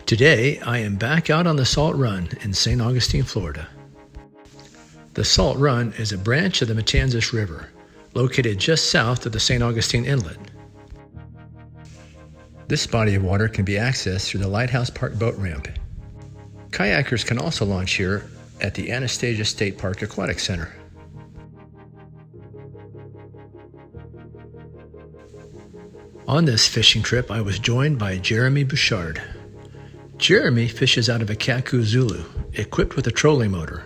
Today, I am back out on the Salt Run in St. Augustine, Florida. The Salt Run is a branch of the Matanzas River, located just south of the St. Augustine Inlet. This body of water can be accessed through the Lighthouse Boat Ramp. Kayakers can also launch here at the Anastasia State Park Aquatic Center. On this fishing trip, I was joined by Jeremy Bouchard. Jeremy fishes out of a Kayak Zulu, equipped with a trolling motor.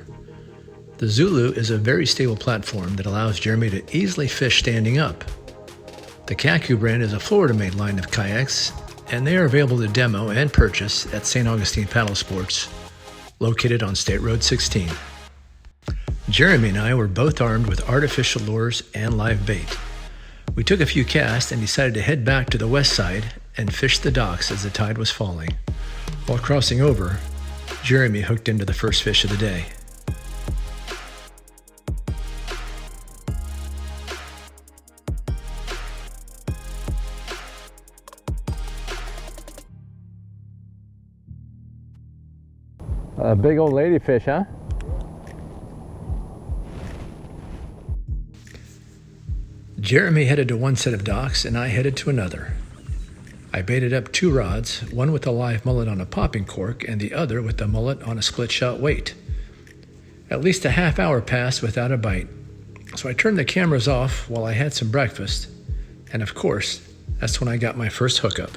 The Zulu is a very stable platform that allows Jeremy to easily fish standing up. The Kayak brand is a Florida-made line of kayaks, and they are available to demo and purchase at St. Augustine Paddle Sports, located on State Road 16. Jeremy and I were both armed with artificial lures and live bait. We took a few casts and decided to head back to the west side and fish the docks as the tide was falling. While crossing over, Jeremy hooked into the first fish of the day. A big old ladyfish, huh? Jeremy headed to one set of docks and I headed to another. I baited up 2 rods, one with a live mullet on a popping cork and the other with the mullet on a split shot weight. At least a half hour passed without a bite, so I turned the cameras off while I had some breakfast, and of course, that's when I got my first hookup.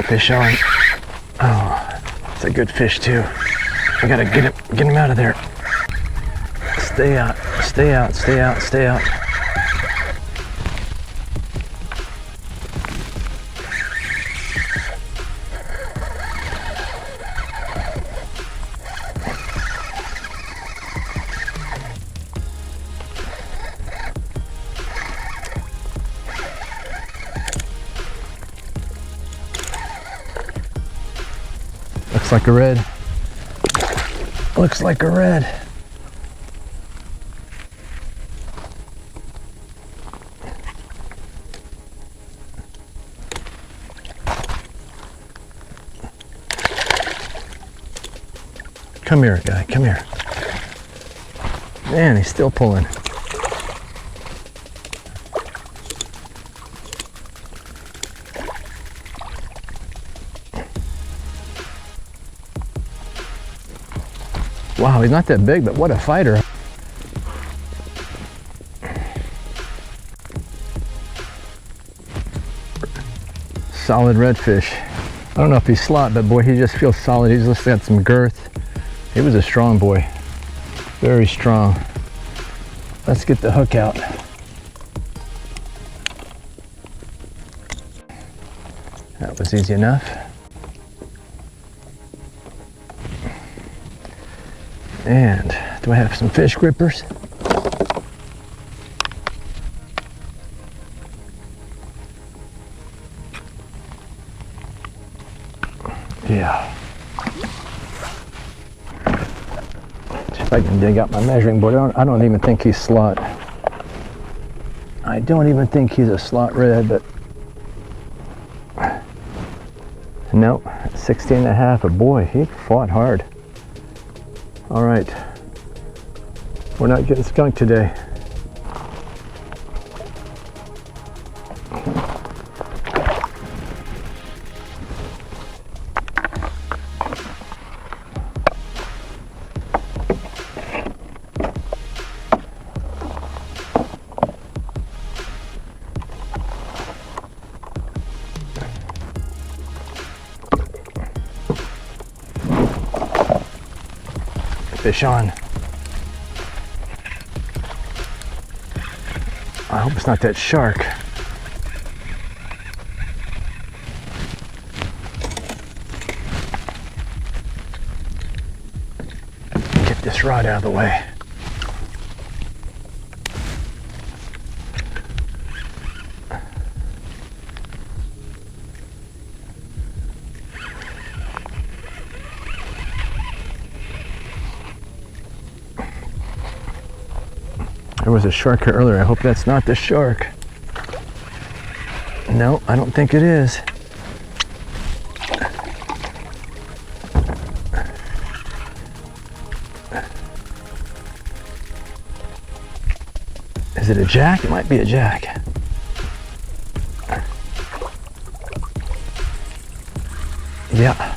Fish on. Oh, it's a good fish too. I gotta get him out of there. Stay out, stay out, stay out, stay out. Looks like a red. Looks like a red. Come here, guy, come here. Man, he's still pulling. Wow, he's not that big, but what a fighter. Solid redfish. I don't know if he's slot, but boy, he just feels solid. He's just got some girth. He was a strong boy, very strong. Let's get the hook out. That was easy enough. And do I have some fish grippers? Yeah. See if I can dig out my measuring board. I don't even think he's slot. I don't even think he's a slot red, but nope, 16.5. But boy, he fought hard. All right, we're not getting skunked today. Fish on. I hope it's not that shark. Get this rod out of the way. There was a shark here earlier. I hope that's not the shark. No, I don't think it is. Is it a jack? It might be a jack. Yeah.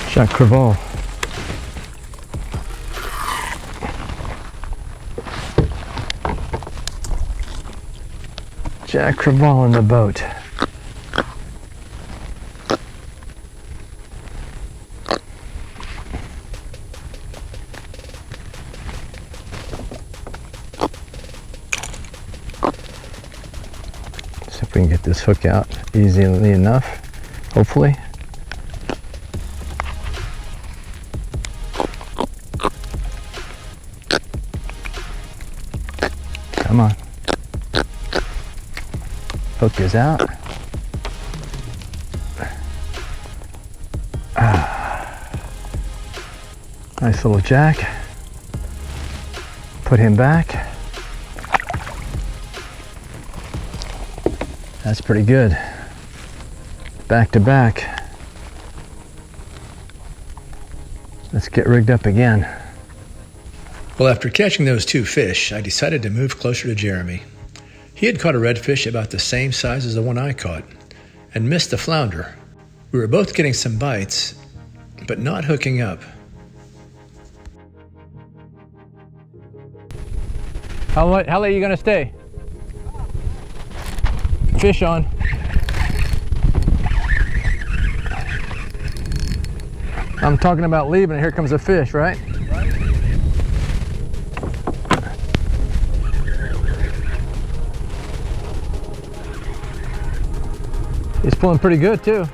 Shot Crevalle. Jack Crevalle in the boat. See if we can get this hook out easily enough, hopefully. Come on. Hook is out. Nice little jack. Put him back. That's pretty good. Back to back. Let's get rigged up again. Well, after catching those two fish, I decided to move closer to Jeremy. He had caught a redfish about the same size as the one I caught and missed the flounder. We were both getting some bites, but not hooking up. How late are you gonna stay? Fish on. I'm talking about leaving, and here comes a fish, right? He's pulling pretty good too.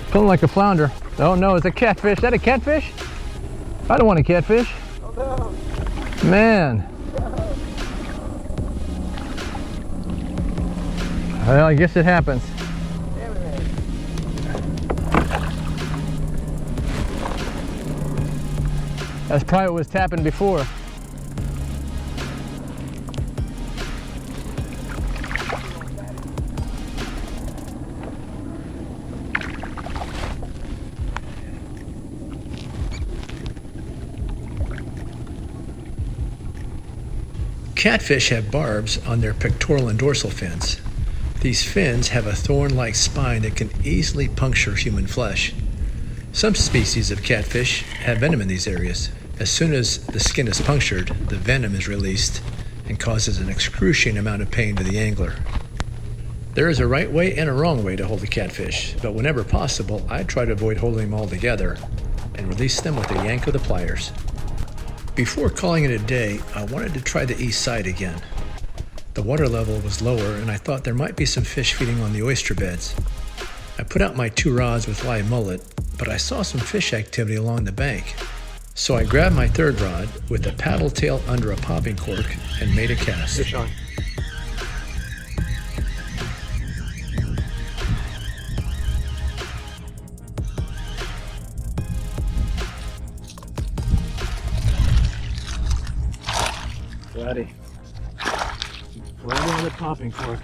Pulling like a flounder. Oh no, it's a catfish. Is that a catfish? I don't want a catfish. Oh, no. Man. Well, I guess it happens. That's probably what was tapping before. Catfish have barbs on their pectoral and dorsal fins. These fins have a thorn-like spine that can easily puncture human flesh. Some species of catfish have venom in these areas. As soon as the skin is punctured, the venom is released and causes an excruciating amount of pain to the angler. There is a right way and a wrong way to hold a catfish, but whenever possible, I try to avoid holding them all together and release them with a yank of the pliers. Before calling it a day, I wanted to try the east side again. The water level was lower and I thought there might be some fish feeding on the oyster beds. I put out my 2 rods with live mullet, but I saw some fish activity along the bank. So I grabbed my 3rd rod with a paddle tail under a popping cork and made a cast. Fish on. Ready. Right on the popping cork.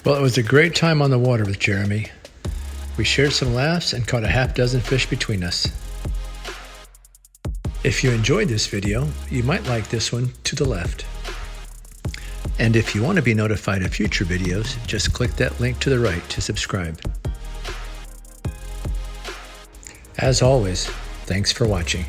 Well, it was a great time on the water with Jeremy. We shared some laughs and caught a half-dozen fish between us. If you enjoyed this video, you might like this one to the left. And if you want to be notified of future videos, just click that link to the right to subscribe. As always, thanks for watching.